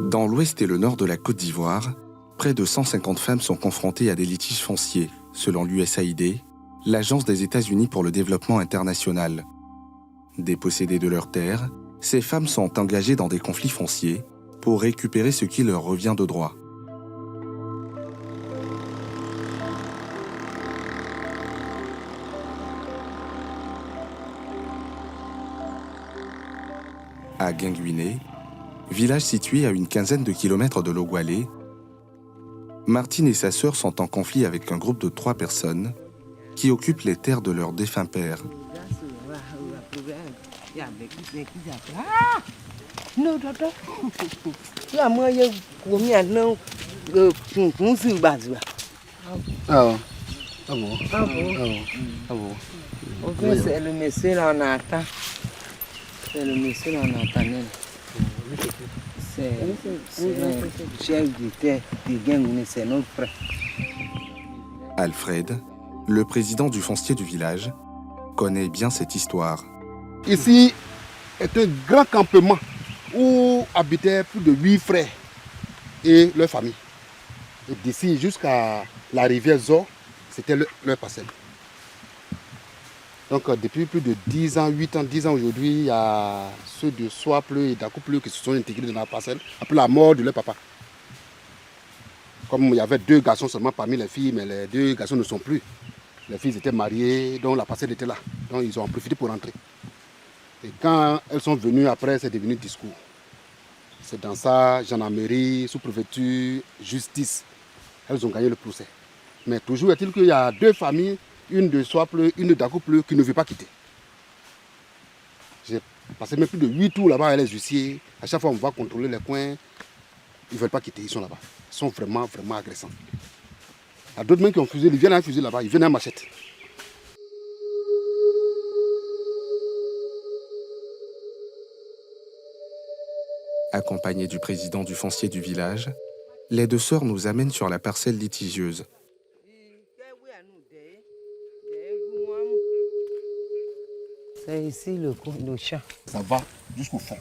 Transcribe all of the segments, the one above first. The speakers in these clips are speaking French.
Dans l'ouest et le nord de la Côte d'Ivoire, près de 150 femmes sont confrontées à des litiges fonciers, selon l'USAID, l'Agence des États-Unis pour le développement international. Dépossédées de leurs terres, ces femmes sont engagées dans des conflits fonciers pour récupérer ce qui leur revient de droit. À Guinguiné, village situé à une quinzaine de kilomètres de Logoualé, Martine et sa sœur sont en conflit avec un groupe de 3 personnes qui occupent les terres de leur défunt père. C'est le monsieur là, on attend. C'est le monsieur là, on attend. C'est le chef de terre de Guinguiné, c'est notre frère. Alfred, le président du foncier du village, connaît bien cette histoire. Ici est un grand campement où habitaient plus de 8 frères et leurs familles. Et d'ici jusqu'à la rivière Zor, c'était leur parcelle. Donc depuis plus de 10 ans, 8 ans, 10 ans aujourd'hui, il y a ceux de Soapleu et d'Acoupleu qui se sont intégrés dans la parcelle après la mort de leur papa. Comme il y avait 2 garçons seulement parmi les filles, mais les 2 garçons ne sont plus. Les filles étaient mariées, donc la parcelle était là. Donc ils ont en profité pour rentrer. Et quand elles sont venues après, c'est devenu discours. C'est dans ça, gendarmerie, sous-préfecture, justice. Elles ont gagné le procès. Mais toujours est-il qu'il y a 2 familles, une de Soapleu, une de Dacoupleu, qui ne veut pas quitter. J'ai passé même plus de 8 tours là-bas avec les huissiers. À chaque fois, on va contrôler les coins. Ils ne veulent pas quitter, ils sont là-bas. Ils sont vraiment, vraiment agressants. Il y a d'autres mecs qui ont fusé, ils viennent à un fusil là-bas, ils viennent à machette. Accompagnées du président du foncier du village, les 2 sœurs nous amènent sur la parcelle litigieuse. C'est ici le champ. Ça va jusqu'au fond.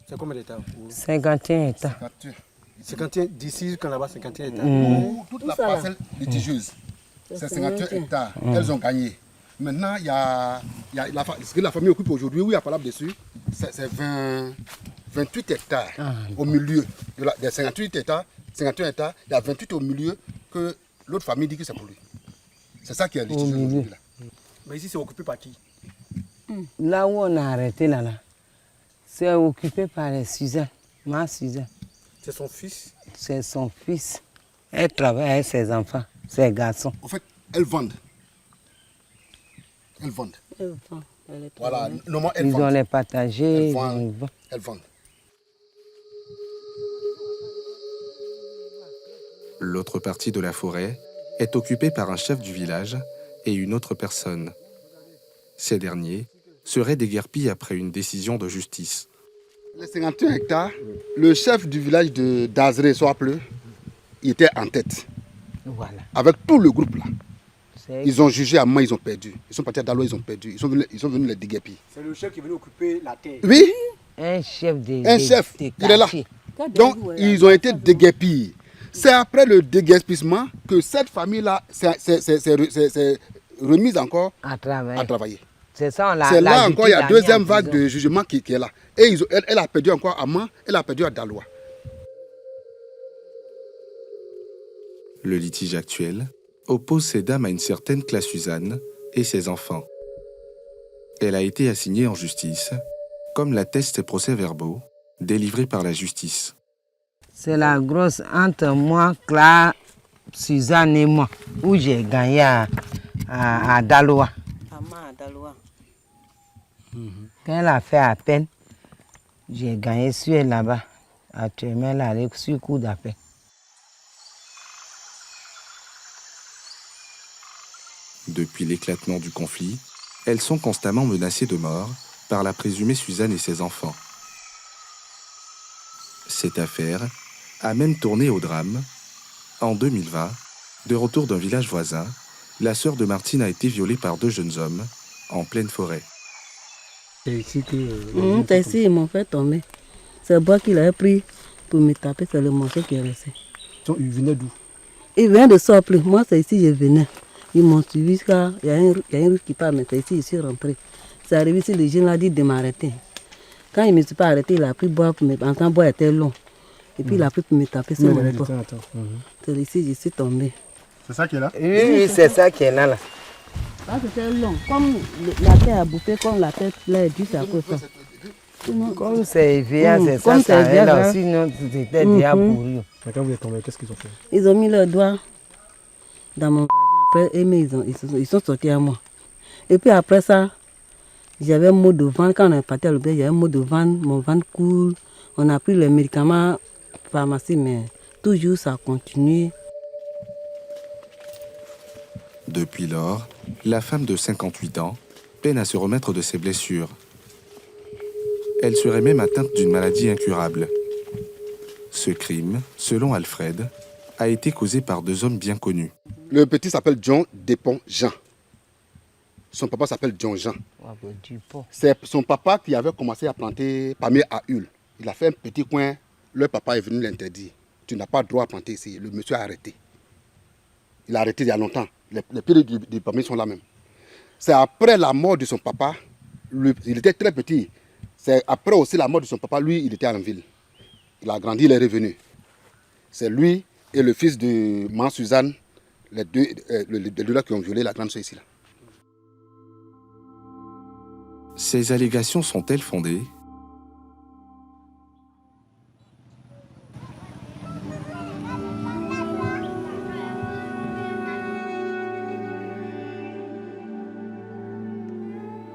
C'est combien d'états? 51 hectares. 51 d'ici jusqu'à là-bas, 51 hectares. Toute la parcelle litigieuse, c'est 51 hectares. Elles ont gagné. Maintenant, il y a ce que la famille occupe aujourd'hui, oui, il y a pas là-dessus, c'est 28 hectares au milieu. Des 58 hectares, 51 hectares, il y a 28 au milieu que l'autre famille dit que c'est pour lui. C'est ça qui est litigieux aujourd'hui. Mais ici, c'est occupé par qui? Là où on a arrêté là, c'est occupé par les Suzanne, ma Suzanne. C'est son fils? C'est son fils. Elle travaille avec ses enfants, ses garçons. En fait, elles vendent. Elles vendent. Voilà, normalement, elles Ils vendent. ont les partagés. Elles vendent. Elles vendent. L'autre partie de la forêt est occupée par un chef du village et une autre personne. Ces derniers seraient déguerpis après une décision de justice. Les 51 hectares, le chef du village d'Azré, Soapleu, il était en tête. Voilà. Avec tout le groupe là. Ils ont jugé à main, ils ont perdu. Ils sont partis à Dalo, ils ont perdu. Ils sont venus les déguerpir. C'est le chef qui est venu occuper la terre. Oui, Un chef de il est là. Donc, ils ont été déguerpis. C'est après le déguerpissement que cette famille-là s'est remise encore à à travailler. C'est ça, C'est là encore, il y a 2e vague de jugement qui est là. Et elle a perdu encore à Mans, elle a perdu à Daloa. Le litige actuel oppose ces dames à une certaine Classe Suzanne et ses enfants. Elle a été assignée en justice, comme l'attestent ces procès-verbaux délivrés par la justice. C'est la grosse entre moi, Claire, Suzanne et moi, où j'ai gagné à Daloa. Quand elle a fait à peine, j'ai gagné sur elle là-bas. Actuellement, elle a reçu le coup d'appel. Depuis l'éclatement du conflit, elles sont constamment menacées de mort par la présumée Suzanne et ses enfants. Cette affaire a même tourné au drame. En 2020, de retour d'un village voisin, la sœur de Martine a été violée par 2 jeunes hommes en pleine forêt. C'est ici que... c'est ici, ils m'ont fait tomber. C'est moi qui l'ai pris. pour me taper, c'est le morceau qui est resté. Ils venaient d'où? Ils viennent de sortir. Moi, c'est ici, je venais. Ils m'ont suivi, car il y a une route qui part, mais c'est ici, je suis rentré. C'est arrivé ici, le jeune a dit de m'arrêter. Quand il ne me suis pas arrêté, il a pris boire pour me... En temps, boire était long. Et puis il a pris pour me taper sur mon dos. C'est ici, je suis tombé. C'est ça qui est là? Oui, c'est ça qui est là. Ça, c'était long. Comme la terre a bouffé, comme la tête là est juste à cause de ça. Comme c'est vieillard, c'est ça, Comme c'est ça vieillard, là. Sinon, c'était déjà pourri. Mais quand vous êtes tombé, qu'est-ce qu'ils ont fait? Ils ont mis leurs doigts dans mon vagin. Après, ils sont sortis à moi. Et puis après ça, j'avais un mot de ventre. Quand on est parti à l'hôpital, j'avais un mot de ventre. Mon ventre coule. On a pris les médicaments pharmacie, mais toujours ça continue. Depuis lors, la femme de 58 ans peine à se remettre de ses blessures. Elle serait même atteinte d'une maladie incurable. Ce crime, selon Alfred, a été causé par 2 hommes bien connus. Le petit s'appelle John Dépont Jean. Son papa s'appelle John Jean. C'est son papa qui avait commencé à planter palmier à huile. Il a fait un petit coin. Le papa est venu l'interdire. Tu n'as pas droit à planter ici. Le monsieur a arrêté. Il a arrêté il y a longtemps. Les pieds du palmier sont là même. C'est après la mort de son papa. Il était très petit. C'est après aussi la mort de son papa. Lui, il était en ville. Il a grandi, il est revenu. C'est lui et le fils de Maman Suzanne, les deux là qui ont violé la grande soeur ici. Là. Ces allégations sont-elles fondées?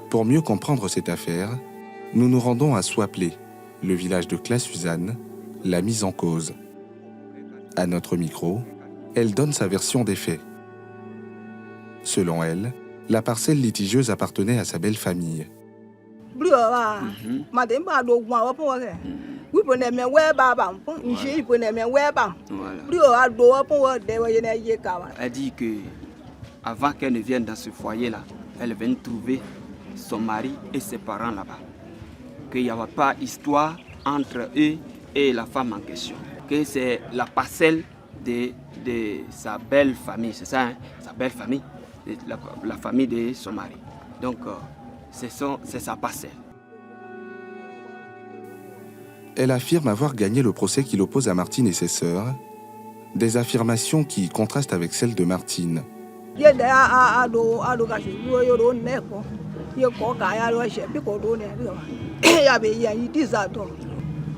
Pour mieux comprendre cette affaire, nous nous rendons à Soaplé, le village de Classe-Suzanne, la mise en cause. À notre micro, elle donne sa version des faits. Selon elle, la parcelle litigieuse appartenait à sa belle famille. Elle dit que avant qu'elle ne vienne dans ce foyer-là, elle vient trouver son mari et ses parents là-bas. Qu'il n'y avait pas histoire entre eux et la femme en question. Que c'est la parcelle de sa belle famille, c'est ça, hein? Sa belle famille, la famille de son mari. Donc, c'est sa parcelle. Elle affirme avoir gagné le procès qui l'oppose à Martine et ses sœurs, des affirmations qui contrastent avec celles de Martine.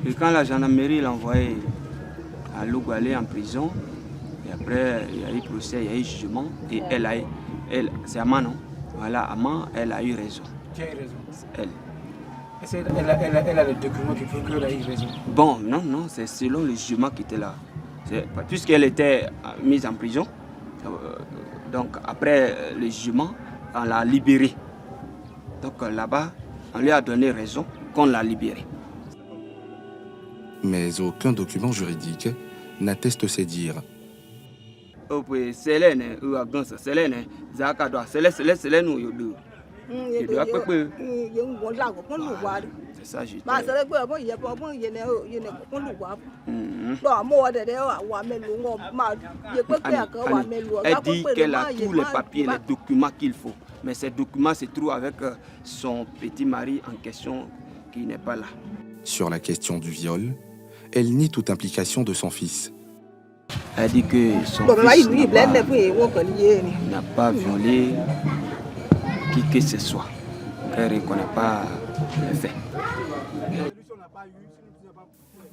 Et quand la gendarmerie l'a envoyé à Lougalé en prison, et après il y a eu procès, il y a eu jugement, et c'est Amman, non? Voilà, Amman, elle a eu raison. Qui a eu raison? Elle. Elle a le document qui prouve qu'elle a eu raison. Bon, non, c'est selon le jugement qui était là. Puisqu'elle était mise en prison, donc après le jugement, on l'a libérée. Donc là-bas, on lui a donné raison qu'on l'a libérée. Mais aucun document juridique n'atteste ces dires. C'est ça, je Elle dit qu'elle a tous les papiers, les documents qu'il faut. Mais ces documents se trouvent avec son petit mari en question qui n'est pas là. Sur la question du viol, elle nie toute implication de son fils. Elle dit que son fils n'a pas violé qui que ce soit. Elle ne reconnaît pas les faits.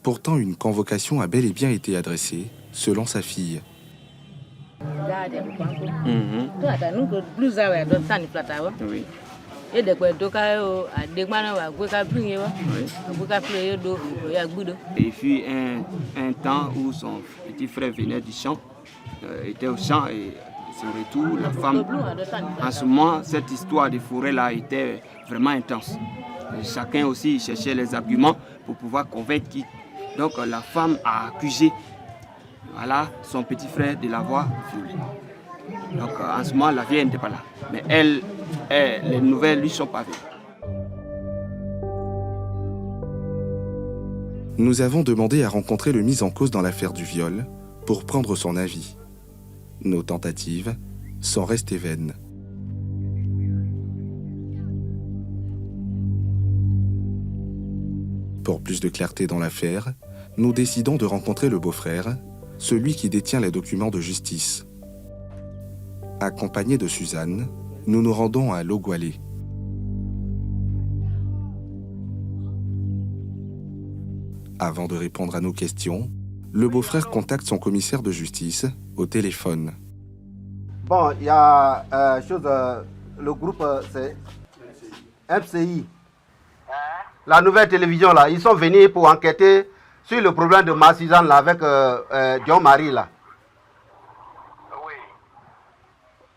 Pourtant, une convocation a bel et bien été adressée, selon sa fille. Oui. Il fut un temps où son petit frère venait du champ, était au champ et son retour, la femme, en ce moment, cette histoire de forêt-là était vraiment intense. Et chacun aussi cherchait les arguments pour pouvoir convaincre qui. Donc la femme a accusé son petit frère de l'avoir violée. Donc en ce moment, la vieille n'était pas là. Mais les nouvelles lui sont pas venues. Nous avons demandé à rencontrer le mis en cause dans l'affaire du viol pour prendre son avis. Nos tentatives sont restées vaines. Pour plus de clarté dans l'affaire, nous décidons de rencontrer le beau-frère, celui qui détient les documents de justice. Accompagné de Suzanne, nous nous rendons à Logwalé. Avant de répondre à nos questions, le beau-frère contacte son commissaire de justice au téléphone. Bon, il y a le groupe, c'est MCI. La nouvelle télévision, là, ils sont venus pour enquêter sur le problème de ma Suzanne là, avec John-Marie. Là. Oui.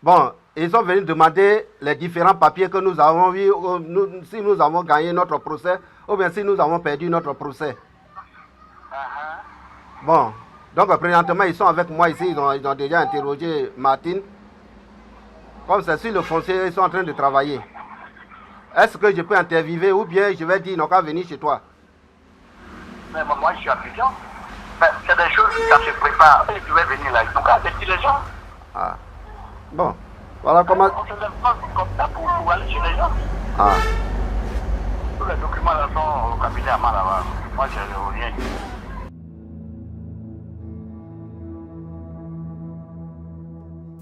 Bon, ils sont venus demander les différents papiers que nous avons vus, si nous avons gagné notre procès, ou bien si nous avons perdu notre procès. Bon, donc présentement, ils sont avec moi ici, ils ont déjà interrogé Martine. Comme c'est sur le foncier, ils sont en train de travailler. Est-ce que je peux interviewer ou bien je vais dire, ils n'ont qu'à venir chez toi? Mais moi, je suis Abidjan. C'est des choses qui se préparent. Je vais venir là, ils n'ont qu'à avertir les gens. Ah. Bon, voilà comment... On se lève pas comme ça pour aller chez les gens. Ah. Tous les documents là sont au cabinet à main là-bas. Moi, je n'ai rien dit.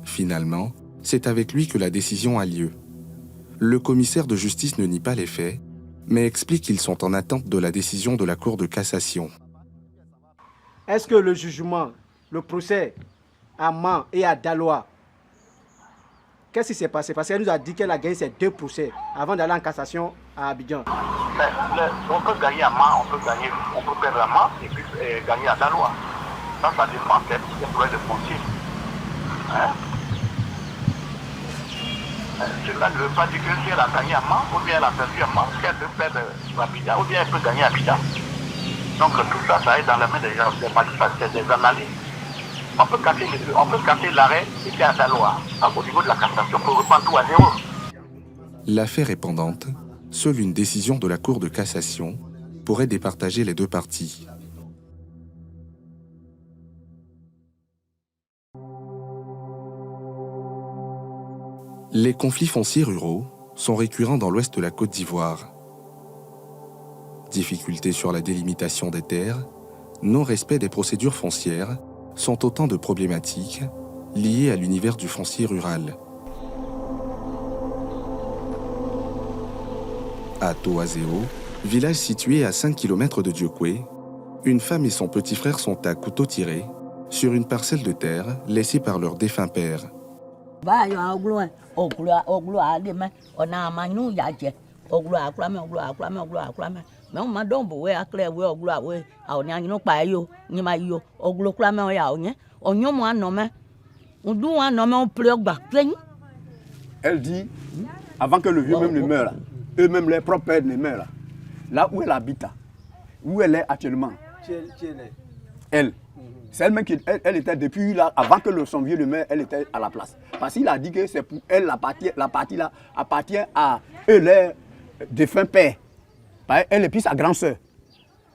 Finalement, c'est avec lui que la décision a lieu. Le commissaire de justice ne nie pas les faits, mais explique qu'ils sont en attente de la décision de la Cour de cassation. Est-ce que le jugement, le procès à Man et à Daloa, qu'est-ce qui s'est passé? Parce qu'elle nous a dit qu'elle a gagné ces 2 procès avant d'aller en cassation à Abidjan. On peut gagner à Man, on peut perdre à Man et puis gagner à Daloa. Ça dépend des problèmes de foncier. Hein? Cela ne veut pas dire que si elle a gagné à Man, ou bien elle a perdu à Man, qu'elle peut perdre à Abidjan, ou bien elle peut gagner à Abidjan. Donc tout ça, ça est dans la main des gens, des magistrats, des analyses. On peut casser l'arrêt et puis à la loi, au niveau de la cassation, pour reprendre tout à zéro. L'affaire est pendante. Seule une décision de la Cour de cassation pourrait départager les 2 parties. Les conflits fonciers ruraux sont récurrents dans l'ouest de la Côte d'Ivoire. Difficultés sur la délimitation des terres, non-respect des procédures foncières sont autant de problématiques liées à l'univers du foncier rural. À Toazeo, village situé à 5 km de Diokwe, une femme et son petit frère sont à couteau tiré sur une parcelle de terre laissée par leur défunt père. Elle dit, avant que le vieux même ne meure, là, eux-mêmes, les propres pères ne meurent, là où elle habite, où elle est actuellement, elle, c'est elle-même qui elle était depuis là, avant que son vieux ne meure, elle était à la place. Parce qu'il a dit que c'est pour elle, la partie là appartient à eux, les défunts pères. Elle et puis sa grande-sœur,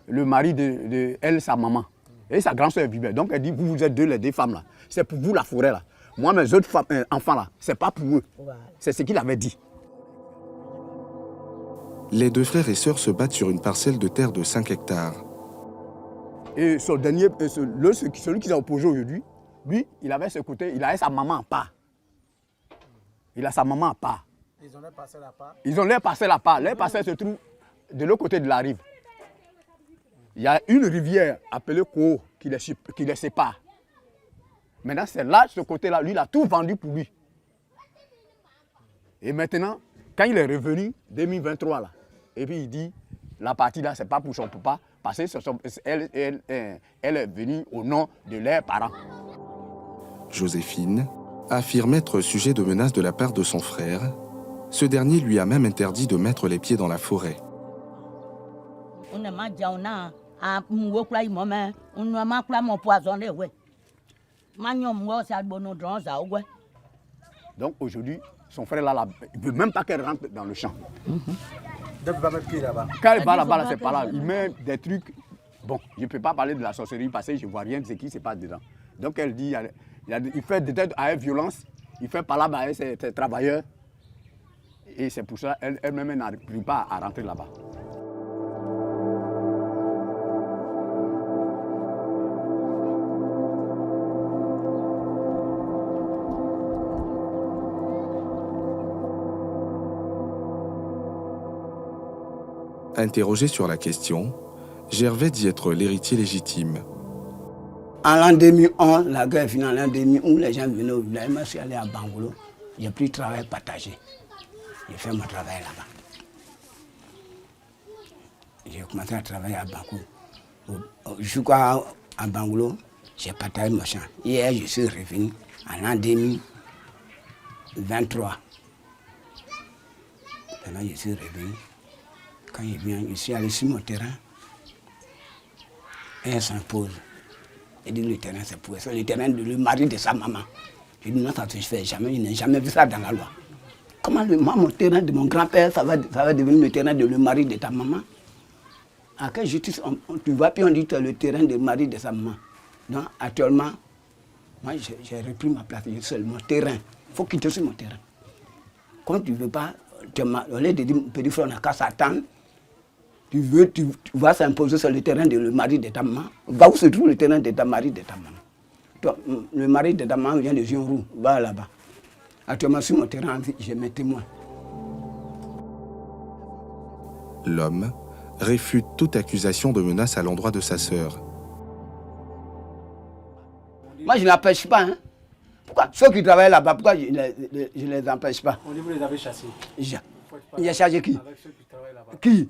le mari de elle, sa maman. Et sa grande-sœur vivait. Donc elle dit, vous êtes les 2 femmes là. C'est pour vous la forêt là. Moi, mes autres enfants là, c'est pas pour eux. C'est ce qu'il avait dit. Les 2 frères et sœurs se battent sur une parcelle de terre de 5 hectares. Et son dernier, celui qui s'est opposé aujourd'hui, lui, il avait ce côté, il avait sa maman à part. Il a sa maman à part. Ils ont leur parcelle à part. Ils ont leur parcelle à part. Leur parcelle se trouve de l'autre côté de la rive. Il y a une rivière appelée Koo qui les sépare. Maintenant, c'est là, ce côté-là, lui, il a tout vendu pour lui. Et maintenant, quand il est revenu, 2023, là, et puis il dit, la partie là, c'est pas pour son papa, parce qu'elle est venue au nom de leurs parents. Joséphine affirme être sujet de menaces de la part de son frère. Ce dernier lui a même interdit de mettre les pieds dans la forêt. Donc aujourd'hui, son frère là, il ne veut même pas qu'elle rentre dans le champ. Donc il va mettre pied là-bas. Quand elle va là-bas, c'est pas là. Il met des trucs Bon, je ne peux pas parler de la sorcellerie parce que je ne vois rien de ce qui se passe dedans. Donc elle dit, il fait peut-être avec violence, il fait par là avec ses travailleurs. Et c'est pour ça qu'elle-même n'arrive pas à rentrer là-bas. Interrogé sur la question, Gervais dit être l'héritier légitime. En l'an 2011, la guerre finit en l'an 2011, les gens venaient au village. Moi, je suis allé à Bangoulou. J'ai pris travail partagé. J'ai fait mon travail là-bas. J'ai commencé à travailler à Bangoulou. Je crois à Bangoulou, j'ai partagé mon champ. Hier, je suis revenu en l'an 2023. Maintenant, je suis revenu. Quand je viens, je suis allé sur mon terrain. Et elle s'impose. Elle dit le terrain, c'est pour ça. Le terrain de le mari de sa maman. Je dis non, ça ne se fait jamais. Je n'ai jamais vu ça dans la loi. Comment mon terrain de mon grand-père, ça va devenir le terrain de le mari de ta maman? À quelle justice tu vois, puis on dit que le terrain de mari de sa maman. Donc actuellement, moi j'ai repris ma place. Je suis mon terrain. Il faut quitter sur mon terrain. Quand tu ne veux pas, au lieu de dire petit frère, on n'a qu'à s'attendre. Tu vas s'imposer sur le terrain de le mari de ta maman. Va où se trouve le terrain de ta mari de ta maman? Toi, le mari de ta maman vient de Zionrou, va là-bas. Actuellement, sur mon terrain, j'ai mes témoins. L'homme réfute toute accusation de menace à l'endroit de sa sœur. Moi, je ne l'empêche pas. Hein. Pourquoi? Ceux qui travaillent là-bas, pourquoi je ne les empêche pas? On dit que vous les avez chassés. Il a chargé qui? Avec ceux qui travaillent là-bas. Qui?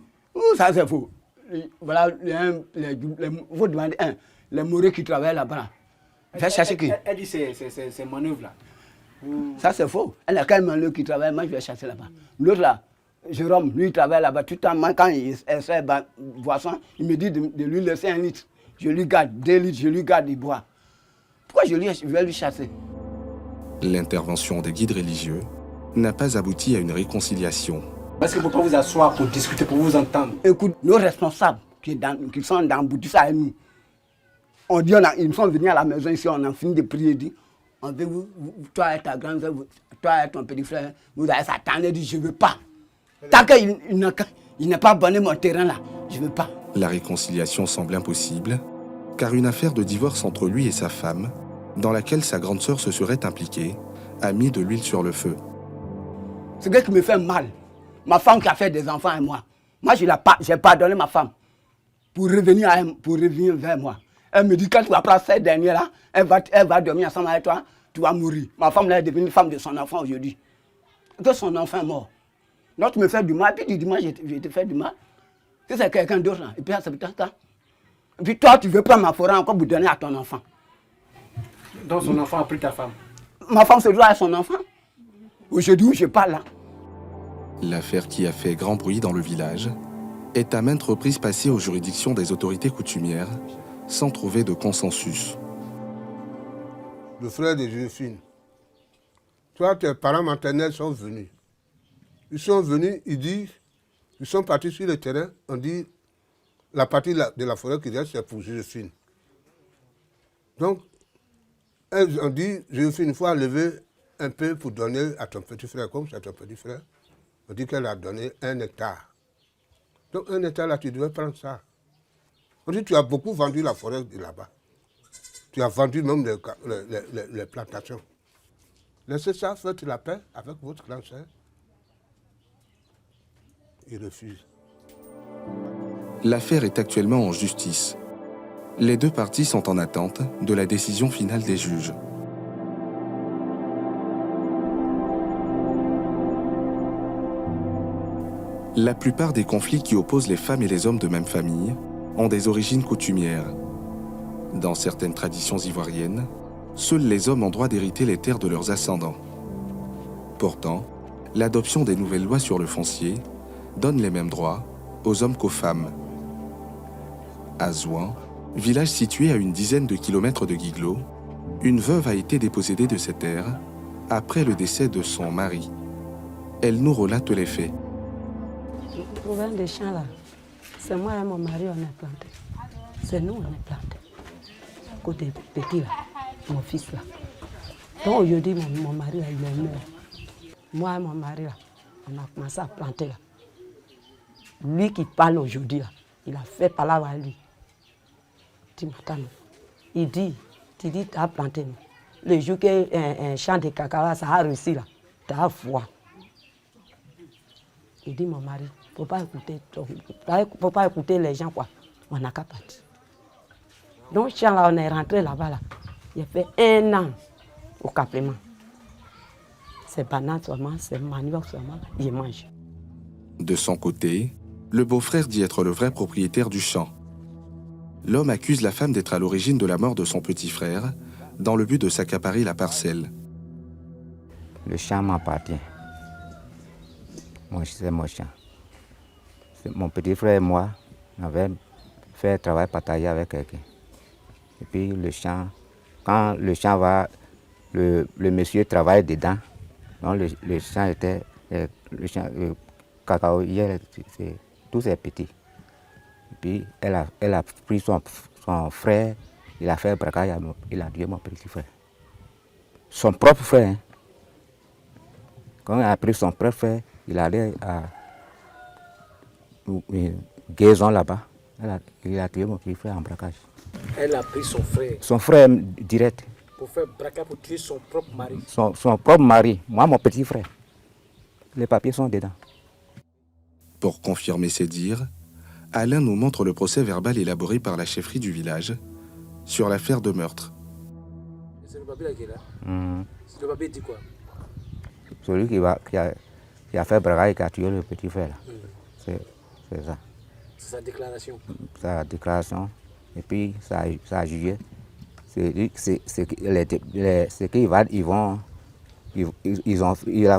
Ça c'est faux. Voilà, vous demandez les Mauriens qui travaillent là-bas. Fait chercher qui? Elle dit ces manœuvres-là. Ça c'est faux. Elle a quand même un qui travaille, moi je vais chercher là-bas. L'autre là, Jérôme, lui il travaille là-bas. Tout le temps, moi, quand il essaie de boisson, il me dit de lui laisser 1 litre. Je lui garde 2 litres, je lui garde, il boit. Pourquoi je vais lui chasser? L'intervention des guides religieux n'a pas abouti à une réconciliation. Est-ce que vous pouvez vous asseoir pour discuter, pour vous entendre? Écoute, nos responsables qui sont dans Boutissa avec nous, on dit, ils sont venus à la maison ici, on a fini de prier, dit, on veut toi et ta grande soeur, toi et ton petit frère, vous allez s'attendre, dit, je ne veux pas. Tant qu'il n'a pas abonné mon terrain là, je ne veux pas. La réconciliation semble impossible, car une affaire de divorce entre lui et sa femme, dans laquelle sa grande sœur se serait impliquée, a mis de l'huile sur le feu. C'est ce qui me fait mal. Ma femme qui a fait des enfants et moi. Moi, j'ai pardonné ma femme pour revenir vers moi. Elle me dit, quand tu vas prendre cette dernière-là, elle va dormir ensemble avec toi, tu vas mourir. Ma femme là est devenue femme de son enfant aujourd'hui. Que son enfant est mort. Donc tu me fais du mal, puis tu dis, moi, je te fais du mal. Si c'est quelqu'un d'autre, et puis ça peut être ça. Et puis toi, tu veux prendre ma forêt encore pour donner à ton enfant. Donc son enfant a pris ta femme? Ma femme se doit à son enfant. Aujourd'hui, je parle là. L'affaire qui a fait grand bruit dans le village est à maintes reprises passée aux juridictions des autorités coutumières sans trouver de consensus. Le frère de Joséphine, toi, tes parents maternels sont venus. Ils sont venus, ils sont partis sur le terrain, on dit, la partie de la forêt qui reste, c'est pour Joséphine. Donc, on dit, Joséphine, il faut enlever un peu pour donner à ton petit frère, comme c'est ton petit frère. On dit qu'elle a donné 1 hectare. Donc 1 hectare là, tu devais prendre ça. On dit tu as beaucoup vendu la forêt de là-bas. Tu as vendu même les plantations. Laissez ça, faites la paix avec votre grande sœur. Il refuse. L'affaire est actuellement en justice. Les 2 parties sont en attente de la décision finale des juges. La plupart des conflits qui opposent les femmes et les hommes de même famille ont des origines coutumières. Dans certaines traditions ivoiriennes, seuls les hommes ont droit d'hériter les terres de leurs ascendants. Pourtant, l'adoption des nouvelles lois sur le foncier donne les mêmes droits aux hommes qu'aux femmes. À Zouan, village situé à une dizaine de kilomètres de Guiglo, une veuve a été dépossédée de ses terres après le décès de son mari. Elle nous relate les faits. Le problème des champs là, c'est moi et mon mari on a planté. C'est nous, on est planté. Côté petit là, mon fils là. Donc aujourd'hui, mon mari là, il est mort. Moi et mon mari là, on a commencé à planter là. Lui qui parle aujourd'hui là, il a fait parler à lui. Il dit, tu as planté. Le jour qu'un champ de cacao, ça a réussi là, tu as foi. Il dit, mon mari, il ne faut pas écouter les gens quoi. On n'a qu'à partir. Donc, champ là, on est rentré là-bas là. Il a fait 1 an au Caplement. C'est banane seulement, c'est manioc seulement, il mange. De son côté, le beau-frère dit être le vrai propriétaire du champ. L'homme accuse la femme d'être à l'origine de la mort de son petit frère, dans le but de s'accaparer la parcelle. Le champ m'appartient. C'est mon champ. Mon petit frère et moi, on avait fait un travail partagé avec quelqu'un. Et puis le champ, quand le champ va, le monsieur travaille dedans. Donc le champ était, le cacao, tout c'est petit. Et puis elle a pris son frère, il a fait un braquage, il a tué mon petit frère. Son propre frère. Hein. Quand il a pris son propre frère, il allait à Guérison là-bas. Il a tué mon petit frère en braquage. Elle a pris son frère. Son frère direct. Pour faire braquage pour tuer son propre mari. Son propre mari, moi mon petit frère. Les papiers sont dedans. Pour confirmer ses dires, Alain nous montre le procès verbal élaboré par la chefferie du village sur l'affaire de meurtre. C'est le papier là qui est là. C'est le papier dit quoi? Celui qui a fait braquage et qui a tué le petit frère. C'est ça. C'est sa déclaration. Sa déclaration. Et puis ça a jugé.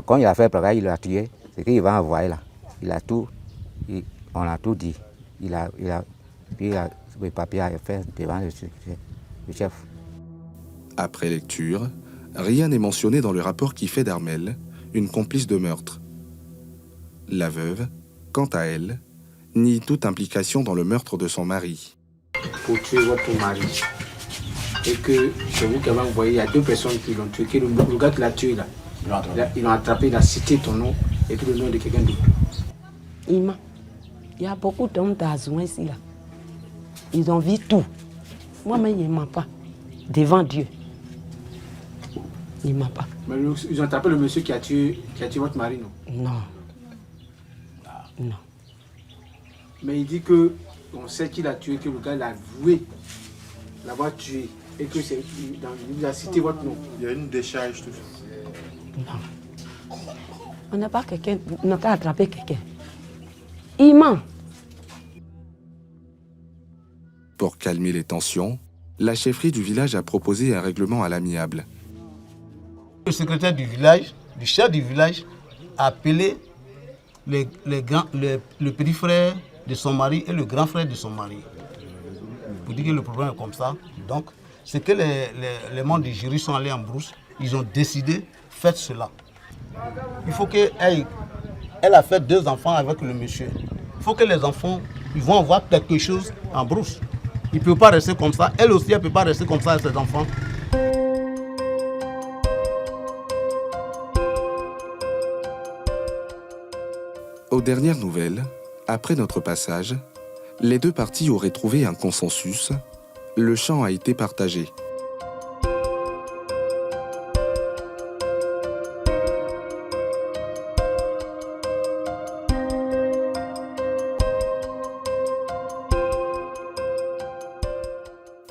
Quand il a fait braquage, il l'a tué. C'est qu'il va envoyer là. On a tout dit. Puis le papier a fait devant le chef. Après lecture, rien n'est mentionné dans le rapport qui fait d'Armel une complice de meurtre. La veuve, quant à elle, nie toute implication dans le meurtre de son mari. Pour tuer votre mari. Et que c'est vous qui avez envoyé, il y a 2 personnes qui l'ont tué. Le gars qui l'a tué là, ils l'ont attrapé, il a cité ton nom et puis le nom de quelqu'un d'autre. Il y a beaucoup d'hommes d'Azouin ici là. Ils ont vu tout. Moi-même, il ne ment pas. Devant Dieu. Il ne ment pas. Mais ils ont attrapé le monsieur qui a tué votre mari, non? Non. Non. Mais il dit que on sait qu'il a tué, que le gars l'a avoué l'avoir tué et que c'est il a cité votre nom. Il y a une décharge, tout ça. Non. On n'a pas quelqu'un, on n'a pas attrapé quelqu'un. Il ment. Pour calmer les tensions, la chefferie du village a proposé un règlement à l'amiable. Le secrétaire du village, le chef du village, a appelé le petit frère de son mari et le grand frère de son mari. Pour dire que le problème est comme ça. Donc, c'est que les membres du jury sont allés en brousse. Ils ont décidé, faites cela. Il faut qu'elle a fait 2 enfants avec le monsieur. Il faut que les enfants, ils vont avoir quelque chose en brousse. Ils ne peuvent pas rester comme ça. Elle aussi, elle ne peut pas rester comme ça avec ses enfants. Aux dernières nouvelles, après notre passage, les 2 parties auraient trouvé un consensus. Le champ a été partagé.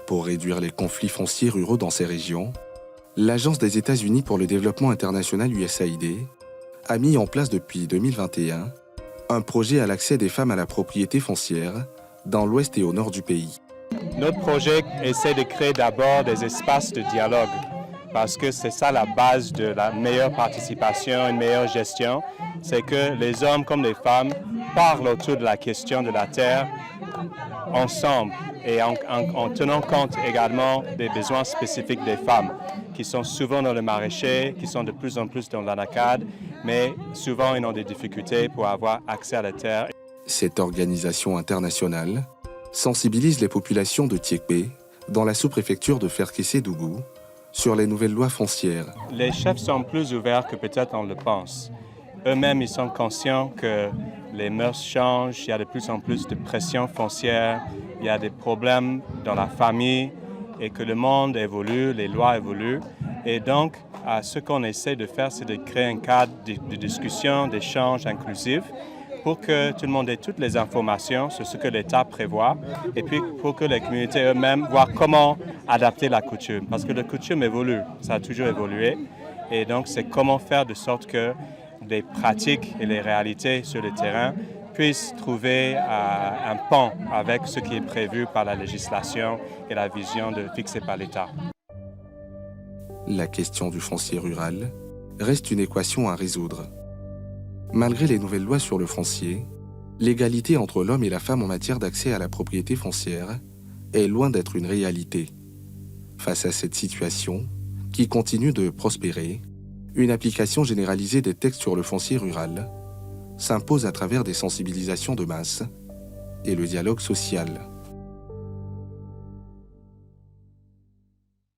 Pour réduire les conflits fonciers ruraux dans ces régions, l'Agence des États-Unis pour le développement international USAID a mis en place depuis 2021 un projet à l'accès des femmes à la propriété foncière dans l'ouest et au nord du pays. Notre projet essaie de créer d'abord des espaces de dialogue parce que c'est ça la base de la meilleure participation, une meilleure gestion, c'est que les hommes comme les femmes parlent autour de la question de la terre ensemble et en tenant compte également des besoins spécifiques des femmes qui sont souvent dans le maraîcher, qui sont de plus en plus dans l'anacade, mais souvent ils ont des difficultés pour avoir accès à la terre. Cette organisation internationale sensibilise les populations de Tiekpe, dans la sous-préfecture de Ferkessé-Dougou, sur les nouvelles lois foncières. Les chefs sont plus ouverts que peut-être on le pense. Eux-mêmes, ils sont conscients que les mœurs changent, il y a de plus en plus de pression foncière, il y a des problèmes dans la famille et que le monde évolue, les lois évoluent. Et donc, ce qu'on essaie de faire, c'est de créer un cadre de discussion, d'échange inclusif pour que tout le monde ait toutes les informations sur ce que l'État prévoit et puis pour que les communautés eux-mêmes voient comment adapter la coutume. Parce que la coutume évolue, ça a toujours évolué. Et donc, c'est comment faire de sorte que les pratiques et les réalités sur le terrain puissent trouver un pont avec ce qui est prévu par la législation et la vision fixée par l'État. La question du foncier rural reste une équation à résoudre. Malgré les nouvelles lois sur le foncier, l'égalité entre l'homme et la femme en matière d'accès à la propriété foncière est loin d'être une réalité. Face à cette situation, qui continue de prospérer, une application généralisée des textes sur le foncier rural s'impose à travers des sensibilisations de masse et le dialogue social.